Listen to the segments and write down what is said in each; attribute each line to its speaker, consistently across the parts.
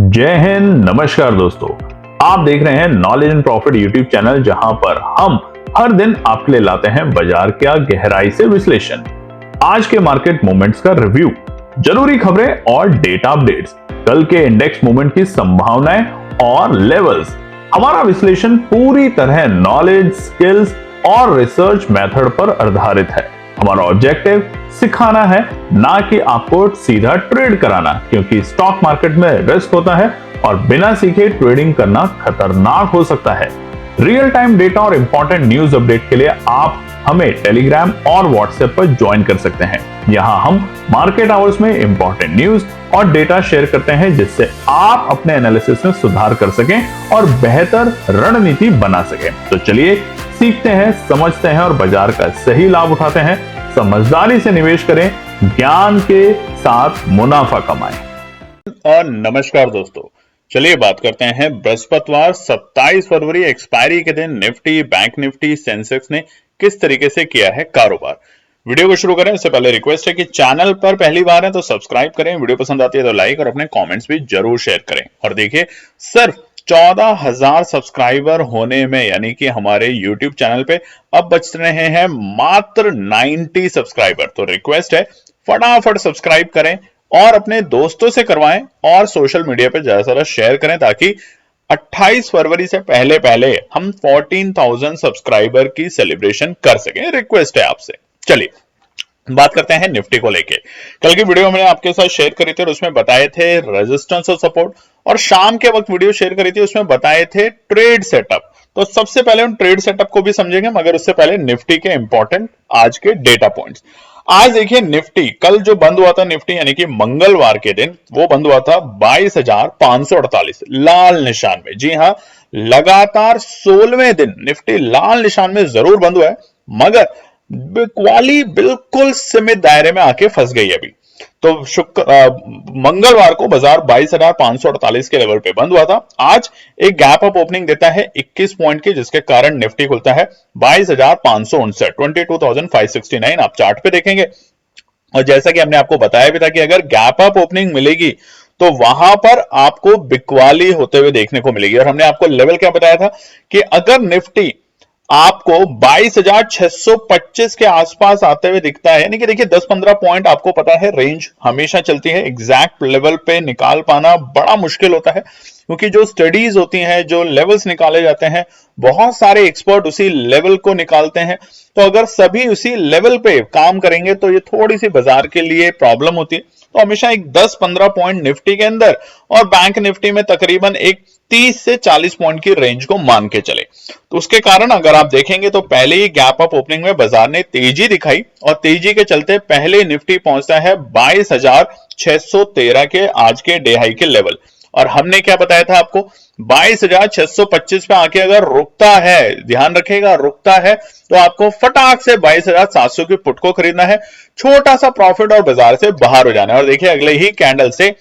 Speaker 1: जय हिंद, नमस्कार दोस्तों। आप देख रहे हैं knowledge and profit YouTube channel, जहां पर हम हर दिन आपके लिए लाते हैं बाजार का गहराई से विश्लेषण, आज के मार्केट मूवमेंट्स का रिव्यू, जरूरी खबरें और डेटा अपडेट्स, कल के इंडेक्स मूवमेंट की संभावनाएं और लेवल्स। हमारा विश्लेषण पूरी तरह नॉलेज, स्किल्स और रिसर्च मेथड पर आधारित है। हमारा ऑब्जेक्टिव सिखाना है, ना कि आपको सीधा ट्रेड कराना, क्योंकि स्टॉक मार्केट में रिस्क होता है और बिना सीखे ट्रेडिंग करना खतरनाक हो सकता है। रियल टाइम डेटा और इंपॉर्टेंट न्यूज अपडेट के लिए आप हमें टेलीग्राम और व्हाट्सएप पर ज्वाइन कर सकते हैं। यहां हम मार्केट आवर्स में इंपॉर्टेंट न्यूज और डेटा शेयर करते हैं, जिससे आप अपने एनालिसिस में सुधार कर सकें और बेहतर रणनीति बना सकें। तो चलिए सीखते हैं, समझते हैं और बाजार का सही लाभ उठाते हैं। समझदारी से निवेश करें, ज्ञान के साथ मुनाफा कमाएं। और नमस्कार दोस्तों, चलिए बात करते हैं बृहस्पतिवार 27 फरवरी एक्सपायरी के दिन निफ्टी, बैंक निफ्टी, सेंसेक्स ने किस तरीके से किया है कारोबार। वीडियो को शुरू करें उससे पहले रिक्वेस्ट है कि चैनल पर पहली बार है तो सब्सक्राइब करें, वीडियो पसंद आती है तो लाइक और अपने कमेंट्स भी जरूर शेयर करें। और देखिए, सिर्फ 14,000 सब्सक्राइबर होने में, यानी कि हमारे YouTube चैनल पे अब बच रहे हैं मात्र 90 सब्सक्राइबर। तो रिक्वेस्ट है, फटाफट सब्सक्राइब करें और अपने दोस्तों से करवाएं और सोशल मीडिया पे ज्यादा से ज्यादा शेयर करें, ताकि 28 फरवरी से पहले पहले हम 14,000 सब्सक्राइबर की सेलिब्रेशन कर सकें। रिक्वेस्ट है आपसे। चलिए बात करते हैं निफ्टी को लेके। कल की वीडियो मैंने आपके साथ शेयर करी थी और उसमें बताए थे रेजिस्टेंस और सपोर्ट, और शाम के वक्त वीडियो शेयर करी थी उसमें बताए थे ट्रेड सेटअप। तो सबसे पहले हम ट्रेड सेटअप को भी समझेंगे, मगर उससे पहले निफ्टी के इंपॉर्टेंट आज के डेटा पॉइंट्स। आज देखिए, निफ्टी कल जो बंद हुआ था, निफ्टी यानी कि मंगलवार के दिन, वो बंद हुआ था 22,548 लाल निशान में। जी हां, लगातार 16वें दिन निफ्टी लाल निशान में जरूर बंद हुआ है, मगर बिकवाली बिल्कुल सीमित दायरे में आके फंस गई अभी। तो मंगलवार को बाजार 22,548 के लेवल पे बंद हुआ था। आज एक गैप अप ओपनिंग देता है 21 पॉइंट की, जिसके कारण निफ्टी खुलता है 22,559, 22,569 आप चार्ट पे देखेंगे। और जैसा कि हमने आपको बताया भी था कि अगर गैप अप ओपनिंग मिलेगी तो वहां पर आपको बिकवाली होते हुए देखने को मिलेगी। और हमने आपको लेवल क्या बताया था कि अगर निफ्टी आपको 22,625 के आसपास आते हुए दिखता है, यानी कि देखिए 10-15 पॉइंट, आपको पता है रेंज हमेशा चलती है, एग्जैक्ट लेवल पे निकाल पाना बड़ा मुश्किल होता है, क्योंकि जो स्टडीज होती हैं, जो लेवल्स निकाले जाते हैं, बहुत सारे एक्सपर्ट उसी लेवल को निकालते हैं। तो अगर सभी उसी लेवल पे काम करेंगे तो ये थोड़ी सी बाजार के लिए प्रॉब्लम होती है। तो हमेशा एक 10-15 पॉइंट निफ्टी के अंदर और बैंक निफ्टी में तकरीबन एक 30 से 40 पॉइंट की रेंज को मान के चले। तो उसके कारण अगर आप देखेंगे तो पहले ही गैप अप ओपनिंग में बाजार ने तेजी दिखाई, और तेजी के चलते पहले निफ्टी पहुंचता है 22,613 के आज के डे हाई के लेवल। और हमने क्या बताया था आपको, 22,625 पे आके अगर रुकता है, ध्यान रखेगा, रुकता है तो आपको फटाक से 22,700 की पुट को खरीदना है, छोटा सा प्रॉफिट और बाजार से बाहर हो जाना है। और देखिए, अगले ही कैंडल से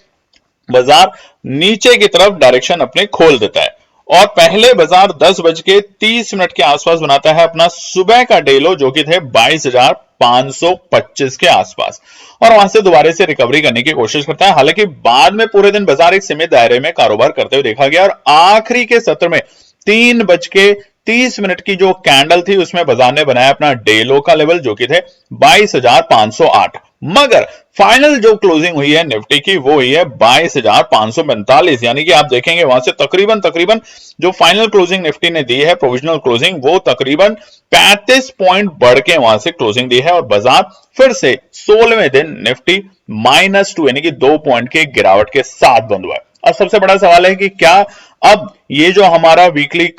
Speaker 1: बाजार नीचे की तरफ डायरेक्शन अपने खोल देता है, और पहले बाजार 10:30 के आसपास बनाता है अपना सुबह का डे लो, जो कि थे 22,525 के आसपास, और वहां से दोबारा से रिकवरी करने की कोशिश करता है। हालांकि बाद में पूरे दिन बाजार एक सीमित दायरे में कारोबार करते हुए देखा गया, और आखिरी के सत्र में 3:30 की जो कैंडल थी उसमें बाजार ने बनाया अपना डे लो का लेवल, जो कि थे 22,508। मगर फाइनल जो क्लोजिंग हुई है निफ्टी की, वो हुई है 22,545, यानी कि आप देखेंगे वहां से तकरीबन जो फाइनल क्लोजिंग निफ्टी ने दी है, प्रोविजनल क्लोजिंग, वो तकरीबन 35 पॉइंट बढ़ के वहां से क्लोजिंग दी है। और बाजार फिर से 16वें दिन निफ्टी -2 यानी कि 2 पॉइंट के गिरावट के साथ बंद हुआ है। और सबसे बड़ा सवाल है कि क्या अब ये जो हमारा वीकली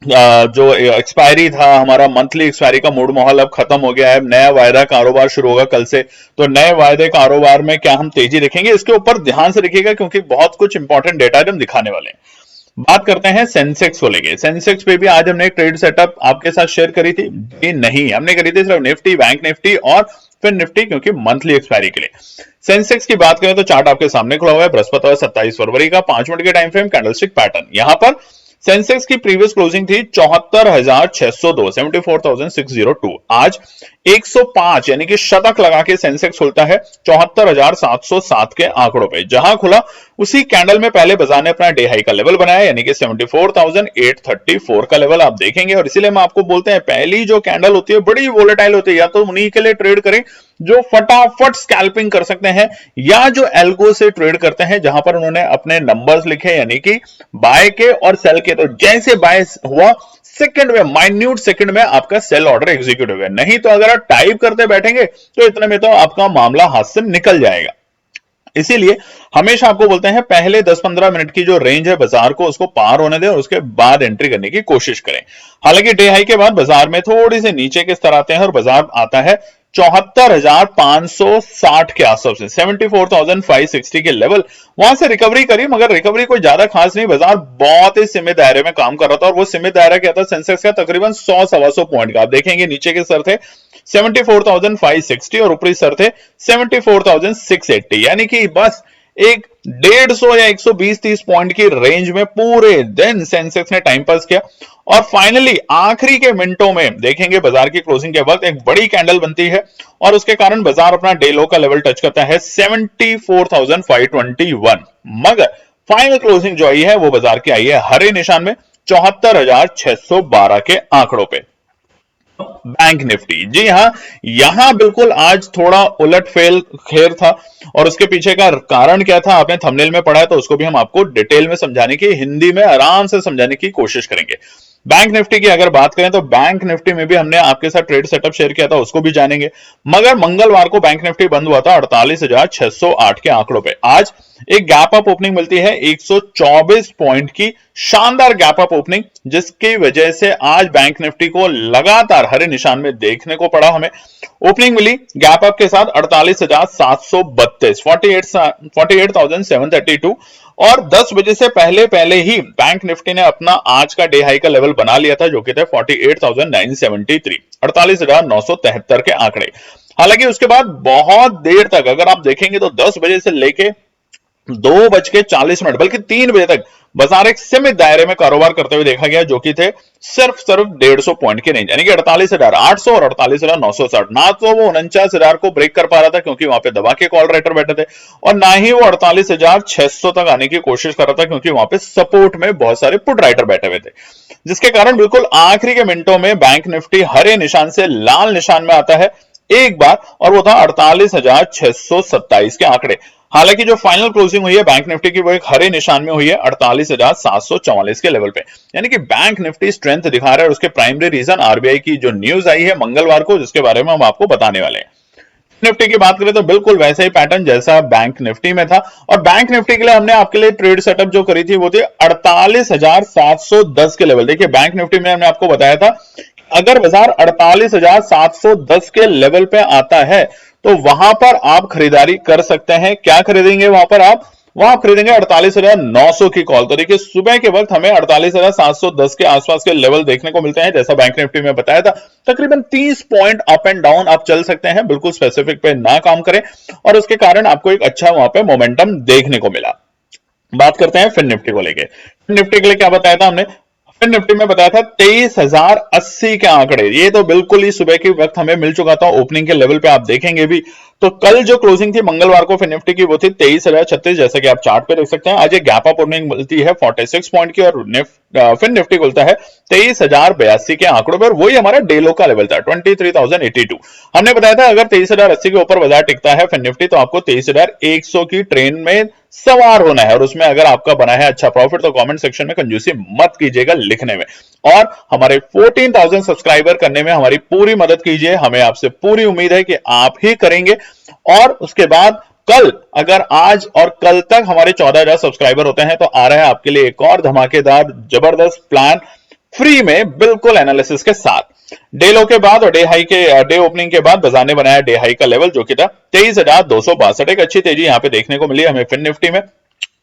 Speaker 1: जो एक्सपायरी था, हमारा मंथली एक्सपायरी का मूड माहौल अब खत्म हो गया है, नया वायदा कारोबार शुरू होगा कल से। तो नए वायदे कारोबार में क्या हम तेजी देखेंगे, इसके ऊपर ध्यान से देखिएगा, क्योंकि बहुत कुछ इंपॉर्टेंट डेटा हम दिखाने वाले हैं। बात करते हैं सेंसेक्स को लेके। सेंसेक्स पे भी आज हमने एक ट्रेड सेटअप आपके साथ शेयर करी थी। नहीं, हमने करी थी सिर्फ निफ्टी, बैंक निफ्टी और फिर निफ्टी, क्योंकि मंथली एक्सपायरी के लिए। सेंसेक्स की बात करें तो चार्ट आपके सामने खुला हुआ है, बृहस्पतिवार 27 फरवरी का 5 मिनट के टाइम फ्रेम कैंडलस्टिक पैटर्न। यहां पर
Speaker 2: सेंसेक्स की प्रीवियस क्लोजिंग थी 74,602, 74,602। आज 105 यानी कि शतक लगा के सेंसेक्स खुलता है 74,707 के आंकड़ों पे। जहां खुला उसी कैंडल में पहले बाजार ने अपना डे हाई का लेवल बनाया, यानी कि 74,834 का लेवल आप देखेंगे। और इसीलिए हम आपको बोलते हैं पहली जो कैंडल होती है बड़ी वोलेटाइल होती है, या तो उन्हीं के लिए ट्रेड करें जो फटाफट स्कैल्पिंग कर सकते हैं, या जो एल्गो से ट्रेड करते हैं जहां पर उन्होंने अपने नंबर्स लिखे, यानी कि बाय के और सेल के। तो जैसे बाय हुआ सेकंड में, माइन्यूट सेकंड में आपका सेल ऑर्डर एग्जीक्यूट हो गया। नहीं तो अगर आप टाइप करते बैठेंगे तो इतने में तो आपका मामला हाथ से निकल जाएगा। इसीलिए हमेशा आपको बोलते हैं पहले 10-15 मिनट की जो रेंज है बाजार को, उसको पार होने दें और उसके बाद एंट्री करने की कोशिश करें। हालांकि डे हाई के बाद बाजार में थोड़ी सी नीचे के स्तर आते हैं और बाजार आता है 74,560 के आसपास से, 74,560 के लेवल। वहां से रिकवरी करी, मगर रिकवरी कोई ज्यादा खास नहीं। बाजार बहुत ही सीमित दायरे में काम कर रहा था, और वो सीमित दायरा क्या था सेंसेक्स का, तकरीबन 100-125 पॉइंट का। आप देखेंगे नीचे के स्तर थे 74,560 और ऊपरी स्तर थे 74,680, यानी कि बस एक 150 या 120-30 पॉइंट की रेंज में पूरे दिन सेंसेक्स ने टाइम पास किया। और फाइनली आखिरी के मिनटों में देखेंगे बाजार की क्लोजिंग के वक्त एक बड़ी कैंडल बनती है, और उसके कारण बाजार अपना डे लो का लेवल टच करता है 74,521। मगर फाइनल क्लोजिंग जो आई है वो बाजार की आई है हरे निशान में 74,612 के आंकड़ों पे। बैंक निफ्टी, जी हां, यहां बिल्कुल आज थोड़ा उलट फेल खेर था, और उसके पीछे का कारण क्या था आपने थंबनेल में पढ़ा है, तो उसको भी हम आपको डिटेल में समझाने की, हिंदी में आराम से समझाने की कोशिश करेंगे। बैंक निफ्टी की अगर बात करें तो बैंक निफ्टी में भी हमने आपके साथ ट्रेड सेटअप शेयर किया था, उसको भी जानेंगे। मगर मंगलवार को बैंक निफ्टी बंद हुआ था 48,608 के आंकड़ों पे। आज एक गैप अप ओपनिंग मिलती है 124 पॉइंट की, शानदार गैप अप ओपनिंग, जिसकी वजह से आज बैंक निफ्टी को लगातार हरे निशान में देखने को पड़ा। हमें ओपनिंग मिली गैप अप के साथ 48,732, 48,732, और 10 बजे से पहले पहले ही बैंक निफ्टी ने अपना आज का डे हाई का लेवल बना लिया था, जो कि थे 48,973, 48,973 के आंकड़े। हालांकि उसके बाद बहुत देर तक अगर आप देखेंगे तो 10 बजे से लेके 2:40 बल्कि 3 बजे तक बाजार एक सीमित दायरे में कारोबार करते हुए देखा गया, जो कि थे सिर्फ 150 पॉइंट की रेंज, यानी कि 48,800 और 48,960। ना तो वो 49,000 को ब्रेक कर पा रहा था क्योंकि वहां पे दबा के कॉल राइटर बैठे थे, और ना ही वो 48,600 तक आने की कोशिश कर रहा था क्योंकि वहां पे सपोर्ट में बहुत सारे पुट राइटर बैठे हुए थे। जिसके कारण बिल्कुल आखिरी के मिनटों में बैंक निफ्टी हरे निशान से लाल निशान में आता है एक बार, और वो था 48,627 के आंकड़े। हालांकि जो फाइनल क्लोजिंग हुई है बैंक निफ्टी की वो एक हरे निशान में हुई है 48,744 के लेवल पे, यानी कि बैंक निफ्टी स्ट्रेंथ दिखा रहा है। और उसके प्राइमरी रीजन आरबीआई की जो न्यूज आई है मंगलवार को, जिसके बारे में हम आपको बताने वाले हैं। निफ्टी की बात करें तो बिल्कुल वैसा ही पैटर्न जैसा बैंक निफ्टी में था, और बैंक निफ्टी के लिए हमने आपके लिए ट्रेड सेटअप जो करी थी वो थी 48,710 के लेवल। देखिए बैंक निफ्टी में हमने आपको बताया था अगर बाजार 48,710 के लेवल पे आता है तो वहां पर आप खरीदारी कर सकते हैं। क्या खरीदेंगे वहां पर आप? वहां खरीदेंगे 48,900 की कॉल। तो देखिए सुबह के वक्त हमें 48,710 के आसपास के लेवल देखने को मिलते हैं, जैसा बैंक निफ्टी में बताया था। तकरीबन 30 पॉइंट अप एंड डाउन आप चल सकते हैं, बिल्कुल स्पेसिफिक पे ना काम करें, और उसके कारण आपको एक अच्छा वहां पे मोमेंटम देखने को मिला। बात करते हैं फिन निफ्टी को लेके। निफ्टी के लिए क्या बताया था हमने? फिन निफ्टी में बताया था 23,080 के आंकड़े। ये तो बिल्कुल ही सुबह के वक्त हमें मिल चुका था ओपनिंग के लेवल पे, आप देखेंगे भी। तो कल जो क्लोजिंग थी मंगलवार को फिन निफ्टी की वो थी 23,036, जैसा कि आप चार्ट पे देख सकते हैं। आज एक गैप अप ओपनिंग मिलती है 46 पॉइंट की, और फिन निफ्टी खुलता है 23,082 के आंकड़ों पर। वही हमारा डे लो का लेवल था 23,082। हमने बताया था अगर 23,080 के ऊपर बाजार टिकता है फिन निफ्टी तो आपको 23,100 की ट्रेन में सवार होना है, और उसमें अगर आपका बना है अच्छा प्रॉफिट तो कमेंट सेक्शन में कंजूसी मत कीजिएगा लिखने में, और हमारे 14,000 सब्सक्राइबर करने में हमारी पूरी मदद कीजिए। हमें आपसे पूरी उम्मीद है कि आप ही करेंगे। और उसके बाद कल, अगर आज और कल तक हमारे 14,000 सब्सक्राइबर होते हैं तो आ रहा है आपके लिए एक और धमाकेदार जबरदस्त प्लान फ्री में, बिल्कुल एनालिसिस के साथ। डे लो के बाद और डे ओपनिंग के बाद बाजार ने बनाया डे हाई का लेवल, जो कि था 23,262। एक अच्छी तेजी यहां पे देखने को मिली हमें फिन निफ्टी में।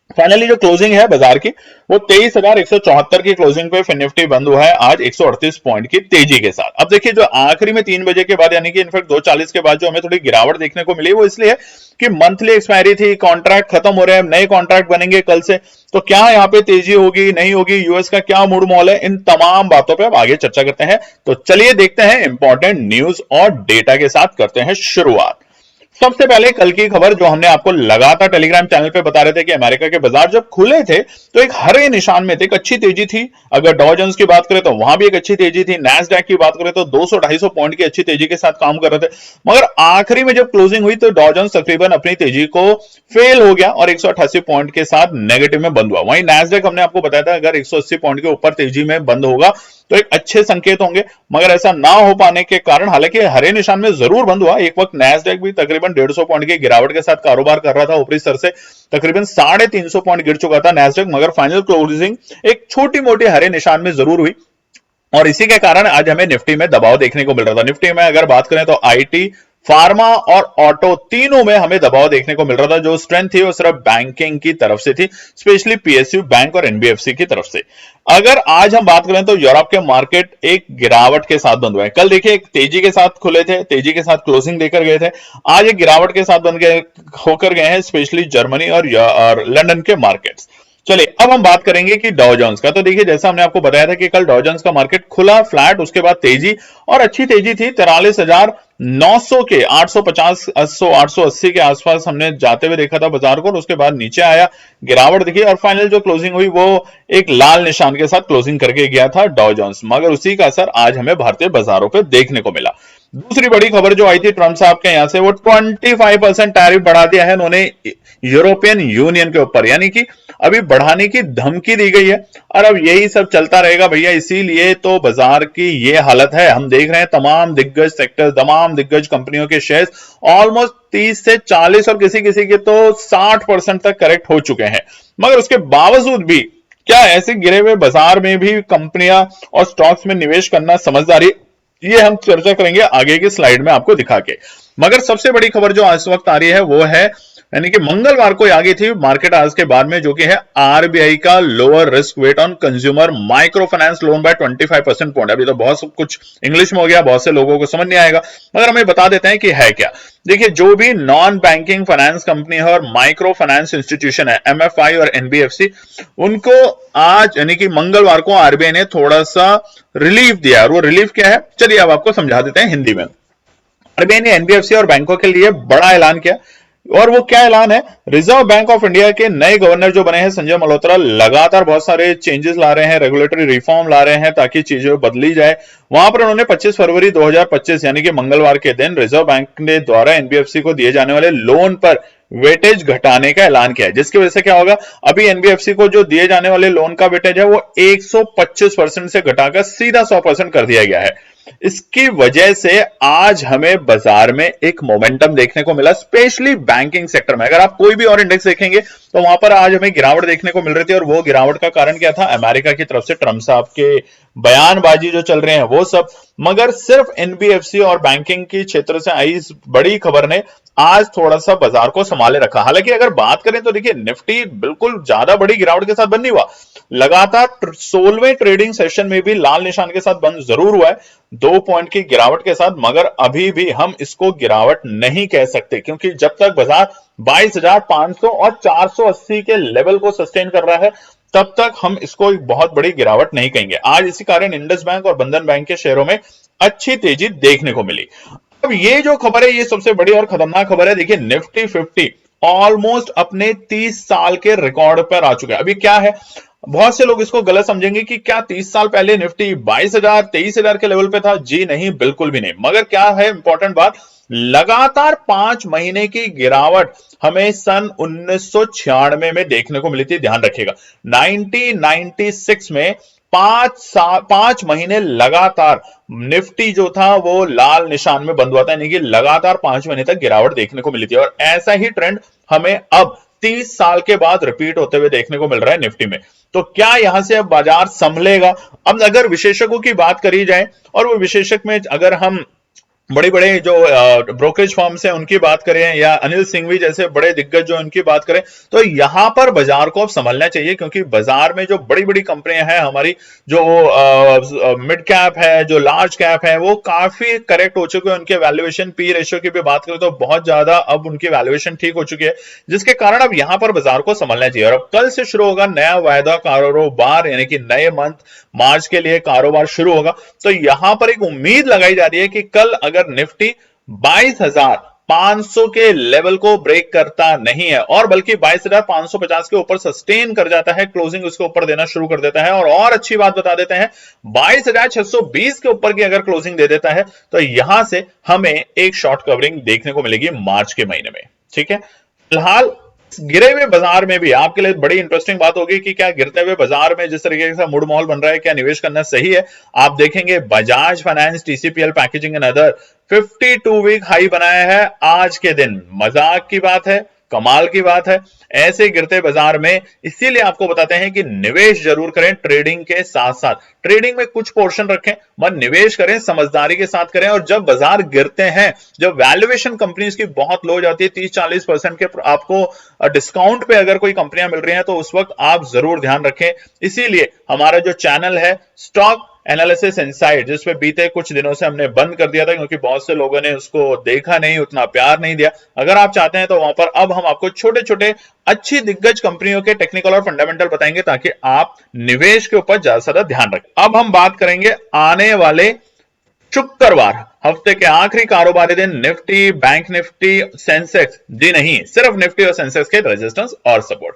Speaker 2: फाइनली जो क्लोजिंग है बाजार की वो 23,174 की क्लोजिंग पे फिन निफ्टी बंद हुआ है आज 138 पॉइंट की तेजी के साथ। अब देखिए जो आखिरी में 3 बजे के बाद यानी कि इनफैक्ट 2:40 के बाद जो हमें थोड़ी गिरावट देखने को मिली वो इसलिए कि मंथली एक्सपायरी थी, कॉन्ट्रैक्ट खत्म हो रहे हैं, नए कॉन्ट्रैक्ट बनेंगे कल से, तो क्या यहाँ पे तेजी होगी नहीं होगी, यूएस का क्या मूड मॉल है, इन तमाम बातों पे अब आगे चर्चा करते हैं। तो चलिए देखते हैं इंपॉर्टेंट न्यूज और डेटा के साथ करते हैं शुरुआत। सबसे पहले कल की खबर जो हमने आपको लगातार टेलीग्राम चैनल पे बता रहे थे कि अमेरिका के बाजार जब खुले थे तो एक हरे निशान में थे, एक अच्छी तेजी थी। अगर डॉ जोन्स की बात करें तो वहां भी एक अच्छी तेजी थी, नैस्डैक की बात करें तो 200-250 पॉइंट की अच्छी तेजी के साथ काम कर रहे थे। मगर आखिरी में जब क्लोजिंग हुई तो डॉ जोन्स तकरीबन अपनी तेजी को फेल हो गया और 188 पॉइंट के साथ नेगेटिव में बंद हुआ। वहीं नैस्डैक हमने आपको बताया था अगर 180 पॉइंट के ऊपर तेजी में बंद होगा तो एक अच्छे संकेत होंगे, मगर ऐसा ना हो पाने के कारण हालांकि हरे निशान में जरूर बंद हुआ। एक वक्त नैस्डैक भी तकरीबन 150 पॉइंट की गिरावट के साथ कारोबार कर रहा था, ऊपरी स्तर से तकरीबन 350 पॉइंट गिर चुका था नैस्डैक, मगर फाइनल क्लोजिंग एक छोटी मोटी हरे निशान में जरूर हुई और इसी के कारण आज हमें निफ्टी में दबाव देखने को मिल रहा था। निफ्टी में अगर बात करें तो आईटी, फार्मा और ऑटो तीनों में हमें दबाव देखने को मिल रहा था। जो स्ट्रेंथ थी वो सिर्फ बैंकिंग की तरफ से थी, स्पेशली पीएसयू बैंक और एनबीएफसी की तरफ से। अगर आज हम बात करें तो यूरोप के मार्केट एक गिरावट के साथ बंद हुए हैं। कल देखिए एक तेजी के साथ खुले थे, तेजी के साथ क्लोजिंग देकर गए थे, आज एक गिरावट के साथ बन गए होकर गए हैं, स्पेशली जर्मनी और लंदन के मार्केट्स। चलिए अब हम बात करेंगे कि डॉ जोन्स का। तो देखिए जैसा हमने आपको बताया था कि कल डॉ जोन्स का मार्केट खुला फ्लैट, उसके बाद तेजी और अच्छी तेजी थी 43,900 के 850 880 के आसपास हमने जाते हुए देखा था बाजार को, और उसके बाद नीचे आया, गिरावट दिखी और फाइनल जो क्लोजिंग हुई वो एक लाल निशान के साथ क्लोजिंग करके गया था डॉ जोन्स, मगर उसी का असर आज हमें भारतीय बाजारों पर देखने को मिला। दूसरी बड़ी खबर जो आई थी ट्रंप साहब के यहां से, वो 25% टैरिफ बढ़ा दिया है उन्होंने यूरोपियन यूनियन के ऊपर, यानी कि अभी बढ़ाने की धमकी दी गई है। और अब यही सब चलता रहेगा भैया, इसीलिए तो बाजार की ये हालत है। हम देख रहे हैं तमाम दिग्गज सेक्टर, तमाम दिग्गज कंपनियों के शेयर्स ऑलमोस्ट 30 से 40 और किसी किसी के तो 60% तक करेक्ट हो चुके हैं, मगर उसके बावजूद भी क्या ऐसे गिरे हुए बाजार में भी कंपनियां और स्टॉक्स में निवेश करना समझदारी, ये हम चर्चा करेंगे आगे की स्लाइड में आपको दिखा के। मगर सबसे बड़ी खबर जो इस वक्त आ रही है वो है, यानी कि मंगलवार को आ गई थी मार्केट आज के बाद में, जो कि है आरबीआई का lower risk wait on consumer micro finance loan by 25% point. अभी तो बहुत सब कुछ इंग्लिश में हो गया, बहुत से लोगों को समझ नहीं आएगा, मगर हमें बता देते हैं कि है क्या। देखिए जो भी नॉन बैंकिंग फाइनेंस कंपनी है और माइक्रो फाइनेंस इंस्टीट्यूशन है, एमएफआई और एनबीएफसी, उनको आज यानी कि मंगलवार को आरबीआई ने थोड़ा सा रिलीफ दिया। और वो रिलीफ क्या है, चलिए अब आपको समझा देते हैं हिंदी में। आरबीआई ने एनबीएफसी और बैंकों के लिए बड़ा ऐलान किया, और वो क्या ऐलान है, रिजर्व बैंक ऑफ इंडिया के नए गवर्नर जो बने हैं संजय मल्होत्रा, लगातार बहुत सारे चेंजेस ला रहे हैं, रेगुलेटरी रिफॉर्म ला रहे हैं ताकि चीजें बदली जाए। वहां पर उन्होंने 25 फरवरी 2025 यानी कि मंगलवार के दिन रिजर्व बैंक ने द्वारा एनबीएफसी को दिए जाने वाले लोन पर वेटेज घटाने का ऐलान किया है, जिसकी वजह से क्या होगा, अभी एनबीएफसी को जो दिए जाने वाले लोन का वेटेज है वो 125% से घटाकर सीधा 100% कर दिया गया है। इसकी वजह से आज हमें बाजार में एक मोमेंटम देखने को मिला, स्पेशली बैंकिंग सेक्टर में। अगर आप कोई भी और इंडेक्स देखेंगे तो वहां पर आज हमें गिरावट देखने को मिल रही थी, और वो गिरावट का कारण क्या था, अमेरिका की तरफ से ट्रंप साहब के बयानबाजी जो चल रहे हैं वो सब। मगर सिर्फ एनबीएफसी और बैंकिंग की क्षेत्र से आई इस बड़ी खबर ने आज थोड़ा सा बाजार को संभाले रखा। हालांकि अगर बात करें तो देखिए निफ्टी बिल्कुल ज्यादा बड़ी गिरावट के साथ बंद नहीं हुआ, लगातार 16वें ट्रेडिंग सेशन में भी लाल निशान के साथ बंद जरूर हुआ है 2 पॉइंट की गिरावट के साथ, मगर अभी भी हम इसको गिरावट नहीं कह सकते, क्योंकि जब तक बाजार 22,500 और 480 के लेवल को सस्टेन कर रहा है तब तक हम इसको एक बहुत बड़ी गिरावट नहीं कहेंगे। आज इसी कारण इंडस बैंक और बंधन बैंक के शेयरों में अच्छी तेजी देखने को मिली। अब ये जो खबर है ये सबसे बड़ी और खतरनाक खबर है। देखिए निफ्टी 50 ऑलमोस्ट अपने 30 साल के रिकॉर्ड पर आ चुका है। अभी क्या है, बहुत से लोग इसको गलत समझेंगे कि क्या 30 साल पहले निफ्टी 22,000 23,000 के लेवल पे था। जी नहीं, बिल्कुल भी नहीं। मगर क्या है इंपॉर्टेंट बात, लगातार 5 महीने की गिरावट हमें सन 1996 में देखने को मिली थी। ध्यान रखिएगा 1996 में 5 महीने लगातार निफ्टी जो था वो लाल निशान में बंद हुआ था, यानी कि लगातार 5 महीने तक गिरावट देखने को मिली थी। और ऐसा ही ट्रेंड हमें अब 30 साल के बाद रिपीट होते हुए देखने को मिल रहा है निफ्टी में। तो क्या यहां से अब बाजार संभलेगा? अब अगर विशेषज्ञों की बात करी जाए, और वो विशेषज्ञ में अगर हम बड़े बड़े जो ब्रोकरेज फर्म्स हैं उनकी बात करें या अनिल सिंघवी जैसे बड़े दिग्गज जो उनकी बात करें, तो यहां पर बाजार को अब संभलना चाहिए, क्योंकि बाजार में जो बड़ी बड़ी कंपनियां हैं हमारी, जो मिड कैप है, जो लार्ज कैप है, वो काफी करेक्ट हो चुके हैं। उनके वैल्यूएशन पी रेशियो की भी बात करें तो बहुत ज्यादा अब उनकी वैल्यूएशन ठीक हो चुकी है, जिसके कारण अब यहां पर बाजार को संभलना चाहिए। और अब कल से शुरू होगा नया वायदा कारोबार, यानी कि नए मंथ मार्च के लिए कारोबार शुरू होगा। तो यहां पर एक उम्मीद लगाई जा रही है कि कल अगर निफ्टी 22,500 के लेवल को ब्रेक करता नहीं है और बल्कि 22,550 के ऊपर सस्टेन कर जाता है, क्लोजिंग उसके ऊपर देना शुरू कर देता है, और अच्छी बात बता देते हैं 22,620 के ऊपर की अगर क्लोजिंग दे देता है तो यहां से हमें एक शॉर्ट कवरिंग देखने को मिलेगी मार्च के महीने में। ठीक है, फिलहाल गिरे हुए बाजार में भी आपके लिए बड़ी इंटरेस्टिंग बात होगी कि क्या गिरते हुए बाजार में जिस तरीके से मूड माहौल बन रहा है, क्या निवेश करना सही है। आप देखेंगे Bajaj finance, TCPL packaging and other 52 week high बनाया है आज के दिन। मजाक की बात है, कमाल की बात है ऐसे गिरते बाजार में। इसीलिए आपको बताते हैं कि निवेश जरूर करें ट्रेडिंग के साथ साथ, ट्रेडिंग में कुछ पोर्शन रखें, मगर निवेश करें समझदारी के साथ करें। और जब बाजार गिरते हैं, जब वैल्यूएशन कंपनीज की बहुत लो जाती है, 30-40% के आपको डिस्काउंट पे अगर कोई कंपनियां मिल रही हैं, तो उस वक्त आप जरूर ध्यान रखें। इसीलिए हमारा जो चैनल है स्टॉक एनालिसिस इनसाइट, जिसपे बीते कुछ दिनों से हमने बंद कर दिया था क्योंकि बहुत से लोगों ने उसको देखा नहीं, उतना प्यार नहीं दिया। अगर आप चाहते हैं तो वहां पर अब हम आपको छोटे छोटे अच्छी दिग्गज कंपनियों के टेक्निकल और फंडामेंटल बताएंगे, ताकि आप निवेश के ऊपर ज्यादा ज्यादा ध्यान रखें। अब हम बात करेंगे आने वाले शुक्रवार, हफ्ते के आखिरी कारोबारी दिन, निफ्टी, बैंक निफ्टी, सेंसेक्स, जी नहीं, सिर्फ निफ्टी और सेंसेक्स के रेजिस्टेंस और सपोर्ट।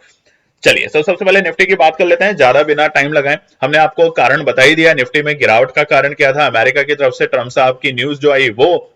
Speaker 2: चलिए सबसे पहले निफ्टी की बात कर लेते हैं, ज्यादा बिना टाइम लगाएं। हमने आपको कारण बता ही दिया, निफ्टी में गिरावट का कारण क्या था। अमेरिका की तरफ से ट्रंप साहब की न्यूज जो आई, वो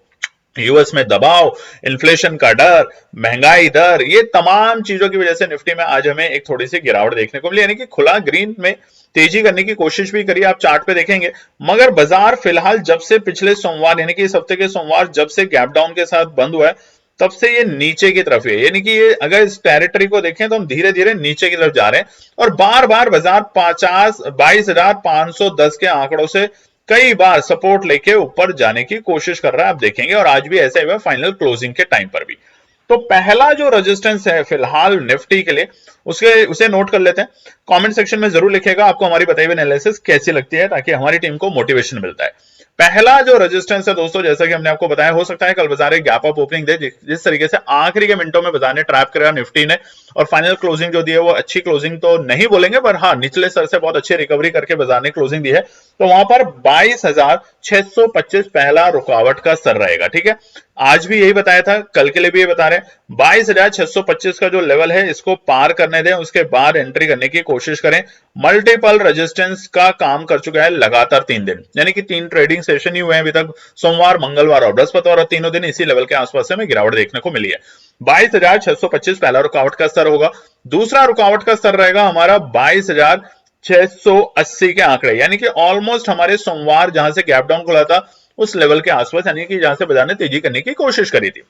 Speaker 2: यूएस में दबाव, इन्फ्लेशन का डर, महंगाई दर, ये तमाम चीजों की वजह से निफ्टी में आज हमें एक थोड़ी सी गिरावट देखने को मिली, यानी कि खुला ग्रीन में तेजी करने की कोशिश भी करी, आप चार्ट पे देखेंगे। मगर बाजार फिलहाल जब से पिछले सोमवार, यानी कि इस हफ्ते के सोमवार जब से गैप डाउन के साथ बंद हुआ है, तब से ये नीचे की तरफ है। यानी कि ये अगर इस टेरिटरी को देखें तो हम धीरे धीरे नीचे की तरफ जा रहे हैं, और बार बार बाजार 22,510 के आंकड़ों से कई बार सपोर्ट लेके ऊपर जाने की कोशिश कर रहा है, आप देखेंगे। और आज भी ऐसा ही हुआ फाइनल क्लोजिंग के टाइम पर भी। तो पहला जो रेजिस्टेंस है फिलहाल निफ्टी के लिए, उसे नोट कर लेते हैं। कमेंट सेक्शन में जरूर लिखिएगा आपको हमारी बताई हुई एनालिसिस कैसी लगती है, ताकि हमारी टीम को मोटिवेशन मिलता है। पहला जो रेजिस्टेंस है दोस्तों, जैसा कि हमने आपको बताया, हो सकता है कल बाजार एक गैप अप ओपनिंग दे, जिस तरीके से आखिरी के मिनटों में बाजार ने ट्रैप करा निफ्टी ने, और फाइनल क्लोजिंग जो दी है वो अच्छी क्लोजिंग तो नहीं बोलेंगे, पर हाँ निचले स्तर से बहुत अच्छी रिकवरी करके बाजार ने क्लोजिंग दी है। तो वहां पर 22,625 पहला रुकावट का स्तर रहेगा। ठीक है, आज भी यही बताया था, कल के लिए भी ये बता रहे हैं, 22,625 का जो लेवल है इसको पार करने दें, उसके बाद एंट्री करने की कोशिश करें। मल्टीपल रेजिस्टेंस का काम कर चुका है लगातार 3 दिन, यानी कि 3 ट्रेडिंग सेशन ही हुए हैं अभी तक, सोमवार, मंगलवार और बृहस्पतिवार, और तीनों दिन इसी लेवल के आसपास से हमें गिरावट देखने को मिली है। 22,625 पहला रुकावट का स्तर होगा। दूसरा रुकावट का स्तर रहेगा हमारा 22,680 के आंकड़े, यानी कि ऑलमोस्ट हमारे सोमवार जहां से गैप डाउन खुला था उस लेवल के आसपास, यानी कि जहां से बाजार ने तेजी करने की कोशिश करी थी।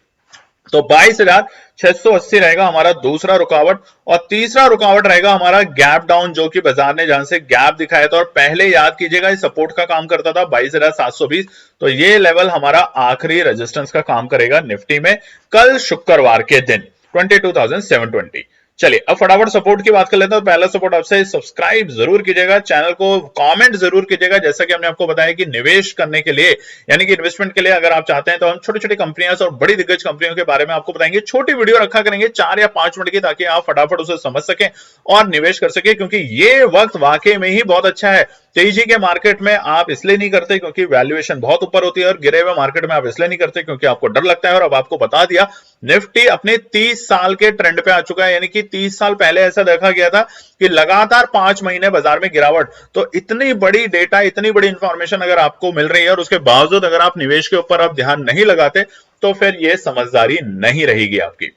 Speaker 2: तो 22,680 रहेगा हमारा दूसरा रुकावट। और तीसरा रुकावट रहेगा हमारा गैप डाउन, जो कि बाजार ने जहां से गैप दिखाया था, और पहले याद कीजिएगा इस सपोर्ट का काम करता था 22,720। तो ये लेवल हमारा आखिरी रेजिस्टेंस का काम करेगा निफ्टी में कल शुक्रवार के दिन 22,720। चलिए अब फटाफट सपोर्ट की बात कर लेते हैं। तो पहला सपोर्ट आपसे सब्सक्राइब जरूर कीजिएगा, चैनल को कमेंट जरूर कीजिएगा। जैसा कि हमने आपको बताया कि निवेश करने के लिए, यानी कि इन्वेस्टमेंट के लिए अगर आप चाहते हैं, तो हम छोटी छोटी कंपनियां और बड़ी दिग्गज कंपनियों के बारे में आपको बताएंगे। छोटी वीडियो रखा करेंगे 4 या 5 मिनट की, ताकि आप फटाफट उसे समझ सकें और निवेश कर सके, क्योंकि ये वक्त वाकई में ही बहुत अच्छा है। तेजी के मार्केट में आप इसलिए नहीं करते क्योंकि वैल्यूएशन बहुत ऊपर होती है, और गिरे हुए मार्केट में आप इसलिए नहीं करते क्योंकि आपको डर लगता है। और अब आपको बता दिया, निफ्टी अपने 30 साल के ट्रेंड पे आ चुका है, यानी कि 30 साल पहले ऐसा देखा गया था कि लगातार 5 महीने बाजार में गिरावट। तो इतनी बड़ी डेटा, इतनी बड़ी इंफॉर्मेशन अगर आपको मिल रही है, और उसके बावजूद अगर आप निवेश के ऊपर आप ध्यान नहीं लगाते, तो फिर यह समझदारी नहीं रहेगी आपकी।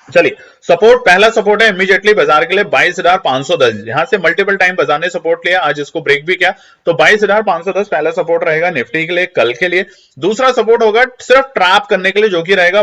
Speaker 2: चलिए सपोर्ट, पहला सपोर्ट है इमीडिएटली बाजार के लिए 22,510। यहां से मल्टीपल टाइम बाजार ने सपोर्ट लिया, आज इसको ब्रेक भी किया। तो 22,510 पहला सपोर्ट रहेगा निफ्टी के लिए कल के लिए। दूसरा सपोर्ट होगा सिर्फ ट्रैप करने के लिए, जो कि रहेगा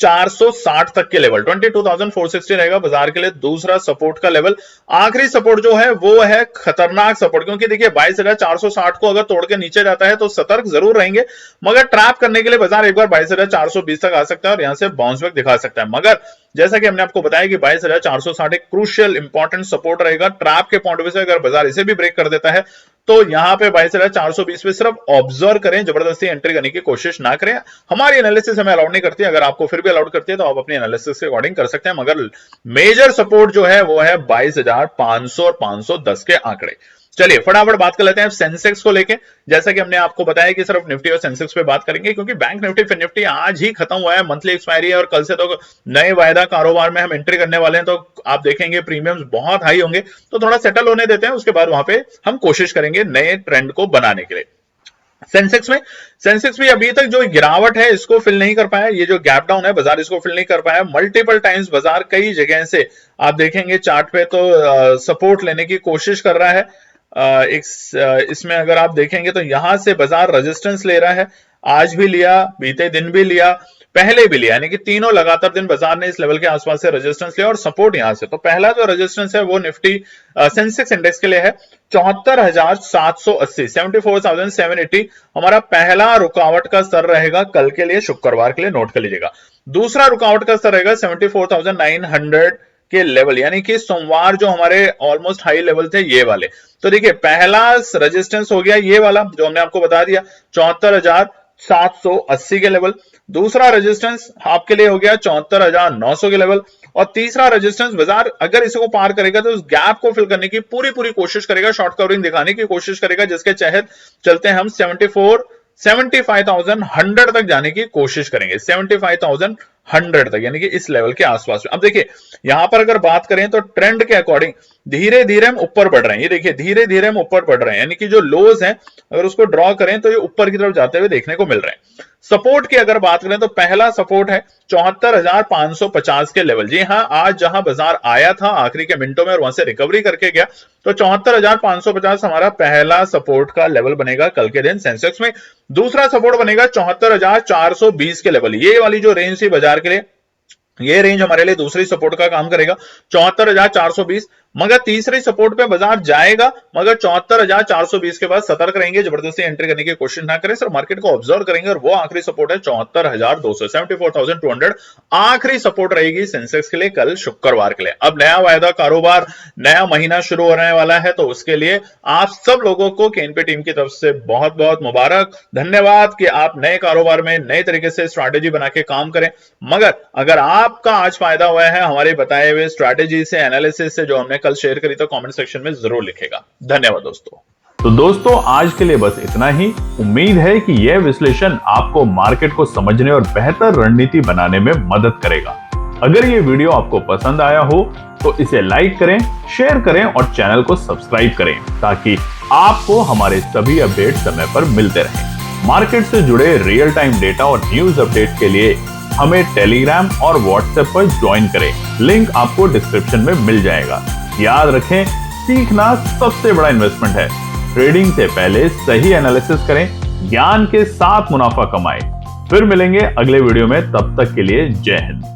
Speaker 2: 460 तक के लेवल 22,460 रहेगा बाजार के लिए दूसरा सपोर्ट का लेवल। आखिरी सपोर्ट जो है वो है खतरनाक सपोर्ट, क्योंकि देखिए 22,460 को अगर तोड़ के नीचे जाता है तो सतर्क जरूर रहेंगे, मगर ट्रैप करने के लिए बाजार एक बार 22,420 तक आ सकता है और यहां से बाउंस बैक दिखा सकता है। मगर जैसा कि हमने आपको बताया कि 22,460 एक क्रूशियल इंपॉर्टेंट सपोर्ट रहेगा ट्रैप के पॉइंट ऑफ व्यू से। अगर बाजार इसे भी ब्रेक कर देता है तो यहां पे 22,420 पे सिर्फ ऑब्जर्व करें, जबरदस्ती एंट्री करने की कोशिश ना करें। हमारी एनालिसिस हमें अलाउड नहीं करती, अगर आपको फिर भी अलाउड करती है तो आप अपनी एनालिसिस के अकॉर्डिंग कर सकते हैं, मगर मेजर सपोर्ट जो है वो है 22,500 और 510 के आंकड़े। चलिए फटाफट बात कर लेते हैं सेंसेक्स को लेके। जैसा कि हमने आपको बताया कि सिर्फ निफ्टी और सेंसेक्स पे बात करेंगे, क्योंकि बैंक निफ्टी फिर निफ्टी आज ही खत्म हुआ है, मंथली एक्सपायरी है और कल से तो नए वायदा कारोबार में हम एंट्री करने वाले हैं, तो आप देखेंगे प्रीमियम्स बहुत हाई होंगे, तो थोड़ा सेटल होने देते हैं, उसके बाद वहां पे हम कोशिश करेंगे नए ट्रेंड को बनाने के लिए। सेंसेक्स में अभी तक जो गिरावट है इसको फिल नहीं कर पाया, ये जो गैप डाउन है बाजार इसको फिल नहीं कर पाया। मल्टीपल टाइम्स बाजार कई जगह से आप देखेंगे चार्ट पे तो सपोर्ट लेने की कोशिश कर रहा है। इसमें अगर आप देखेंगे तो यहां से बाजार रेजिस्टेंस ले रहा है, आज भी लिया, बीते दिन भी लिया, पहले भी लिया, यानी कि तीनों लगातार दिन बाजार ने इस लेवल के आसपास से रेजिस्टेंस लिया और सपोर्ट यहां से। तो पहला जो रेजिस्टेंस है वो निफ्टी सेंसेक्स इंडेक्स के लिए है 74,780 74,780 हमारा पहला रुकावट का स्तर रहेगा कल के लिए, शुक्रवार के लिए, नोट कर लीजिएगा। दूसरा रुकावट का स्तर रहेगा 74,900 के लेवल, यानी कि सोमवार जो हमारे ऑलमोस्ट हाई लेवल थे ये वाले। तो देखिए पहला रेजिस्टेंस हो गया ये वाला जो हमने आपको बता दिया 74,780 के लेवल। दूसरा रेजिस्टेंस आपके लिए हो गया 74,900 के लेवल। और तीसरा रेजिस्टेंस बाजार अगर इसी को पार करेगा तो उस गैप को फिल करने की पूरी कोशिश करेगा, शॉर्ट कवरिंग दिखाने की कोशिश करेगा, जिसके तहत चलते हैं हम 75,100 तक जाने की कोशिश करेंगे, 75,100 तक, यानी कि इस लेवल के आसपास में। अब देखिए यहां पर अगर बात करें तो ट्रेंड के अकॉर्डिंग धीरे धीरे हम ऊपर बढ़ रहे हैं, ये देखिए धीरे धीरे हम ऊपर बढ़ रहे हैं, यानी कि जो लोज हैं अगर उसको ड्रॉ करें तो ये ऊपर की तरफ जाते हुए देखने को मिल रहे हैं। सपोर्ट की अगर बात करें तो पहला सपोर्ट है 74,550 के लेवल। जी हां, आज जहां बाजार आया था आखिरी के मिनटों में और वहां से रिकवरी करके गया, तो 74,550 हमारा पहला सपोर्ट का लेवल बनेगा कल के दिन सेंसेक्स में। दूसरा सपोर्ट बनेगा 74,420 के लेवल, ये वाली जो रेंज थी बाजार के लिए, ये रेंज हमारे लिए दूसरी सपोर्ट का काम करेगा 74,420। मगर तीसरी सपोर्ट पे बाजार जाएगा, मगर 74,420 के बाद सतर्क रहेंगे, जबरदस्ती एंट्री करने की कोशिश ना करें, सर मार्केट को ऑब्जर्व करेंगे और वो आखिरी सपोर्ट है 74,200 74,200 आखिरी सपोर्ट रहेगी सेंसेक्स के लिए कल शुक्रवार के लिए। अब नया वायदा कारोबार, नया महीना शुरू होने वाला है, तो उसके लिए आप सब लोगों को केएनपी टीम की तरफ से बहुत बहुत मुबारक, धन्यवाद कि आप नए कारोबार में नए तरीके से स्ट्रैटेजी बना के काम करें। मगर अगर आपका आज फायदा हुआ है हमारे बताए हुए स्ट्रैटेजी से, एनालिसिस से जो हमने कल शेयर करी, तो कमेंट सेक्शन में जरूर लिखेगा। धन्यवाद दोस्तों।
Speaker 1: तो दोस्तों आज के लिए बस इतना ही। उम्मीद है कि यह विश्लेषण आपको मार्केट को समझने और बेहतर रणनीति बनाने में मदद करेगा। अगर ये वीडियो आपको पसंद आया हो तो इसे लाइक करें, शेयर करें और चैनल को सब्सक्राइब करें, ताकि आपको हमारे सभी अपडेट समय पर मिलते रहें। मार्केट से जुड़े रियल टाइम डेटा और न्यूज अपडेट के लिए हमें टेलीग्राम और व्हाट्सएप पर ज्वाइन करें, लिंक आपको डिस्क्रिप्शन में मिल जाएगा। याद रखें, सीखना सबसे बड़ा इन्वेस्टमेंट है। ट्रेडिंग से पहले सही एनालिसिस करें, ज्ञान के साथ मुनाफा कमाएं। फिर मिलेंगे अगले वीडियो में, तब तक के लिए जय हिंद।